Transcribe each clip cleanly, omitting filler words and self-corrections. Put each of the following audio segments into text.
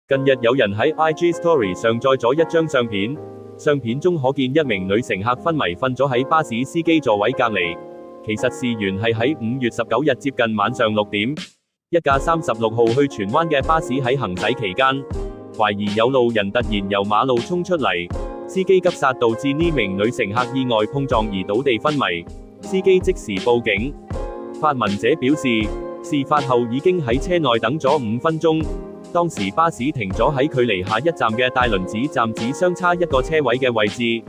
近日有人喺 IG Story 上載咗一張相片，相片中可見一名女乘客昏迷瞓咗喺巴士司機座位隔離。其實事源係喺5月19日接近晚上6點，一架36號去荃灣嘅巴士喺行駛期間，懷疑有路人突然由馬路衝出嚟，司機急剎導致呢名女乘客意外碰撞而倒地昏迷，司機即時報警。發文者表示，事發後已經喺車內等咗5分鐘。當時巴士停咗喺距離下一站嘅大輪子站只相差1個車位嘅位置，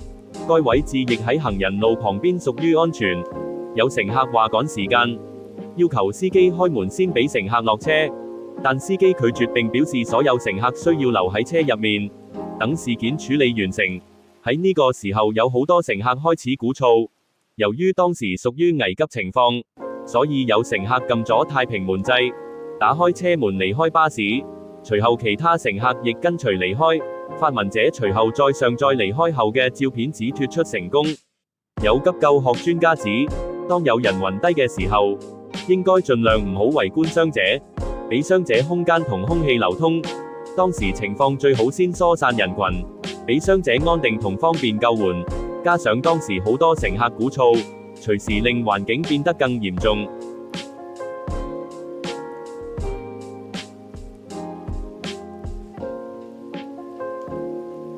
該位置亦喺行人路旁邊，屬於安全。有乘客話趕時間，要求司機開門先俾乘客落車，但司機拒絕並表示所有乘客需要留喺車入面，等事件處理完成。喺呢個時候有好多乘客開始鼓噪，由於當時屬於危急情況，所以有乘客撳咗太平門掣，打開車門離開巴士。隨後其他乘客亦跟隨離開，發文者隨後再上載離開後嘅照片，指脫出成功。有急救學專家指，當有人暈低嘅時候，應該盡量唔好圍觀傷者，俾傷者空間同空氣流通。當時情況最好先疏散人群，俾傷者安定同方便救援。加上當時好多乘客鼓噪，隨時令環境變得更嚴重。